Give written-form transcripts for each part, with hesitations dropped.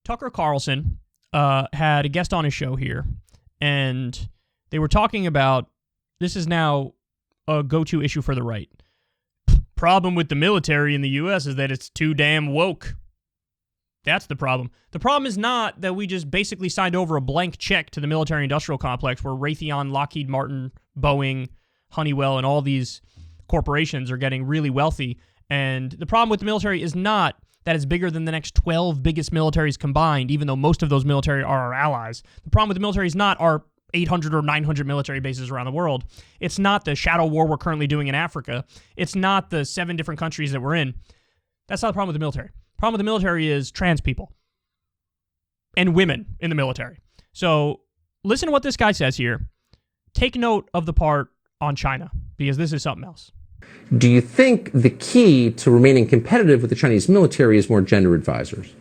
Tucker Carlson had a guest on his show here, and they were talking about, this is now a go-to issue for the right. Problem with the military in the U.S. is that it's too damn woke. That's the problem. The problem is not that we just basically signed over a blank check to the military-industrial complex where Raytheon, Lockheed Martin, Boeing, Honeywell, and all these corporations are getting really wealthy. And the problem with the military is not that it's bigger than the next 12 biggest militaries combined, even though most of those military are our allies. The problem with the military is not our 800 or 900 military bases around the world. It's not the shadow war we're currently doing in Africa. It's not the 7 different countries that we're in. That's not the problem with the military. The problem with the military is trans people and women in the military. So listen to what this guy says here. Take note of the part on China, because this is something else. Do you think the key to remaining competitive with the Chinese military is more gender advisors?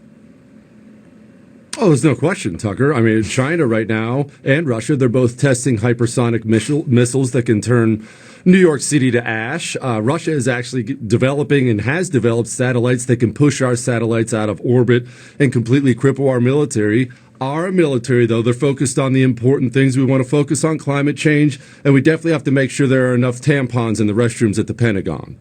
Oh, there's no question, Tucker. I mean, China right now and Russia, they're both testing hypersonic missiles that can turn New York City to ash. Russia is actually developing and has developed satellites that can push our satellites out of orbit and completely cripple our military. Our military, though, they're focused on the important things. We want to focus on climate change, and we definitely have to make sure there are enough tampons in the restrooms at the Pentagon.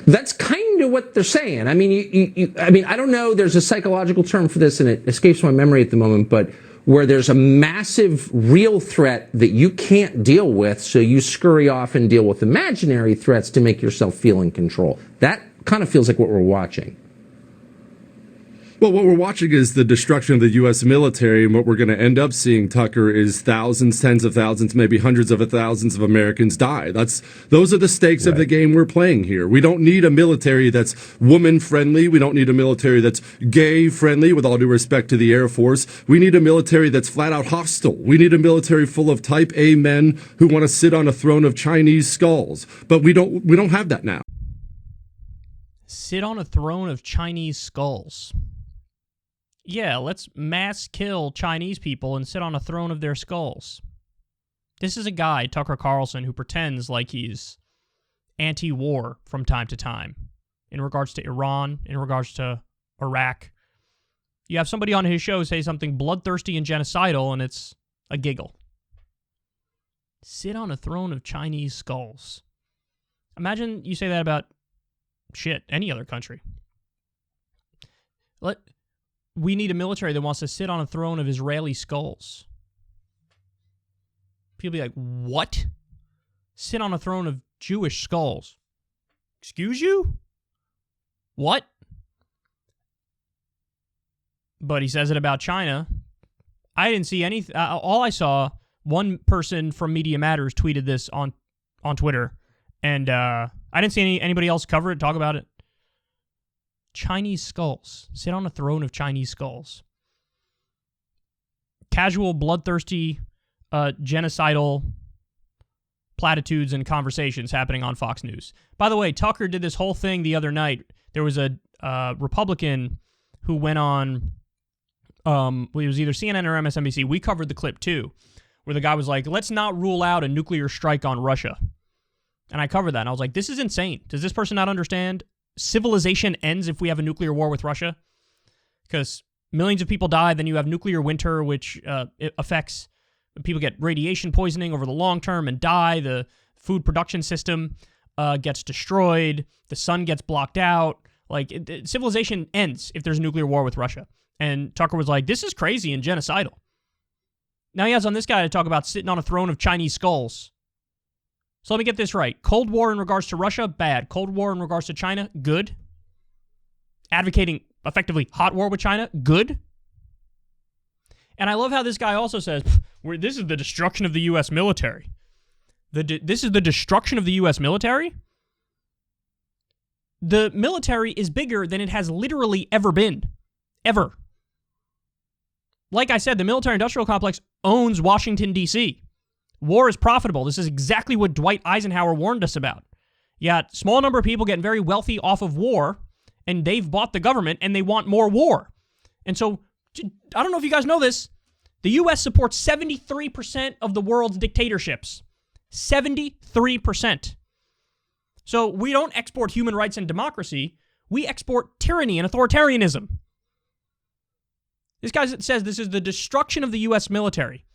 That's kind of what they're saying. I mean, I don't know. There's a psychological term for this, and it escapes my memory at the moment, but where there's a massive real threat that you can't deal with, so you scurry off and deal with imaginary threats to make yourself feel in control. That kind of feels like what we're watching. Well, what we're watching is the destruction of the U.S. military, and what we're going to end up seeing, Tucker, is thousands, tens of thousands, maybe hundreds of thousands of Americans die. Those are the stakes of the game we're playing here. We don't need a military that's woman-friendly. We don't need a military that's gay-friendly, with all due respect to the Air Force. We need a military that's flat-out hostile. We need a military full of Type A men who want to sit on a throne of Chinese skulls. But we don't have that now. Sit on a throne of Chinese skulls. Yeah, let's mass kill Chinese people and sit on a throne of their skulls. This is a guy, Tucker Carlson, who pretends like he's anti-war from time to time in regards to Iran, in regards to Iraq. You have somebody on his show say something bloodthirsty and genocidal, and it's a giggle. Sit on a throne of Chinese skulls. Imagine you say that about, any other country. We need a military that wants to sit on a throne of Israeli skulls. People be like, what? Sit on a throne of Jewish skulls. Excuse you? What? But he says it about China. I didn't see anything. All I saw, one person from Media Matters tweeted this on Twitter, and I didn't see anybody else cover it, talk about it. Chinese skulls. Sit on a throne of Chinese skulls. Casual, bloodthirsty, genocidal platitudes and conversations happening on Fox News. By the way, Tucker did this whole thing the other night. There was a Republican who went on, it was either CNN or MSNBC. We covered the clip too, where the guy was like, let's not rule out a nuclear strike on Russia. And I covered that, and I was like, this is insane. Does this person not understand? Civilization ends if we have a nuclear war with Russia, because millions of people die. Then you have nuclear winter, which it affects people, get radiation poisoning over the long term and die. The food production system gets destroyed. The sun gets blocked out. Civilization ends if there's a nuclear war with Russia. And Tucker was like, this is crazy and genocidal. Now he has on this guy to talk about sitting on a throne of Chinese skulls. So let me get this right. Cold War in regards to Russia, bad. Cold War in regards to China, good. Advocating, effectively, hot war with China, good. And I love how this guy also says, this is the destruction of the U.S. military. This is the destruction of the U.S. military? The military is bigger than it has literally ever been. Ever. Like I said, the military-industrial complex owns Washington, D.C., War is profitable. This is exactly what Dwight Eisenhower warned us about. You got a small number of people getting very wealthy off of war, and they've bought the government, and they want more war. And so, I don't know if you guys know this, the U.S. supports 73% of the world's dictatorships. 73%. So we don't export human rights and democracy. We export tyranny and authoritarianism. This guy says this is the destruction of the U.S. military.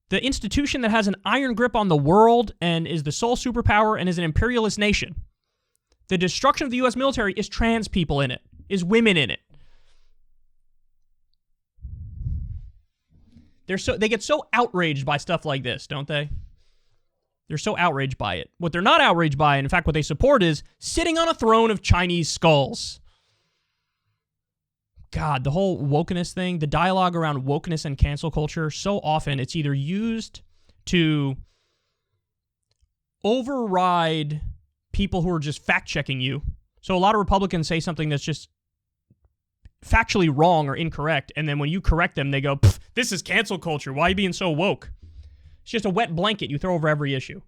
The institution that has an iron grip on the world and is the sole superpower and is an imperialist nation. The destruction of the U.S. military is trans people in it, is women in it. They get so outraged by stuff like this, don't they? They're so outraged by it. What they're not outraged by, and in fact what they support, is sitting on a throne of Chinese skulls. God, the whole wokeness thing, the dialogue around wokeness and cancel culture, so often it's either used to override people who are just fact-checking you. So a lot of Republicans say something that's just factually wrong or incorrect, and then when you correct them, they go, this is cancel culture. Why are you being so woke? It's just a wet blanket you throw over every issue.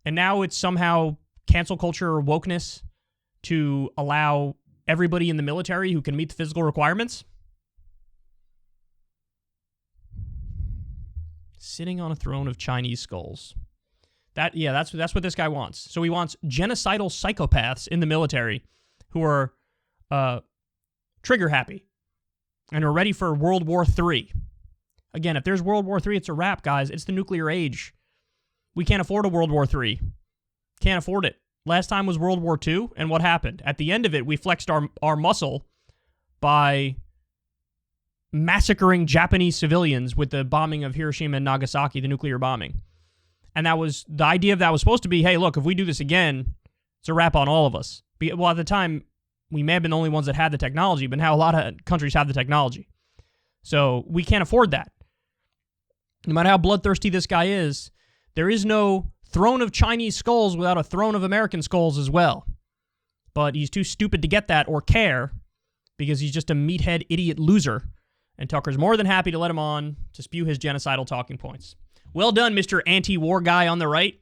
And now it's somehow cancel culture or wokeness to allow everybody in the military who can meet the physical requirements. Sitting on a throne of Chinese skulls. That's what this guy wants. So he wants genocidal psychopaths in the military who are trigger happy and are ready for World War III. Again, if there's World War III, it's a wrap, guys. It's the nuclear age. We can't afford a World War III. Can't afford it. Last time was World War II, and what happened? At the end of it, we flexed our muscle by massacring Japanese civilians with the bombing of Hiroshima and Nagasaki, the nuclear bombing. And that was, the idea of that was supposed to be, hey, look, if we do this again, it's a wrap on all of us. Well, at the time, we may have been the only ones that had the technology, but now a lot of countries have the technology. So we can't afford that. No matter how bloodthirsty this guy is, there is no throne of Chinese skulls without a throne of American skulls as well. But he's too stupid to get that or care because he's just a meathead idiot loser. And Tucker's more than happy to let him on to spew his genocidal talking points. Well done, Mr. Anti-war guy on the right.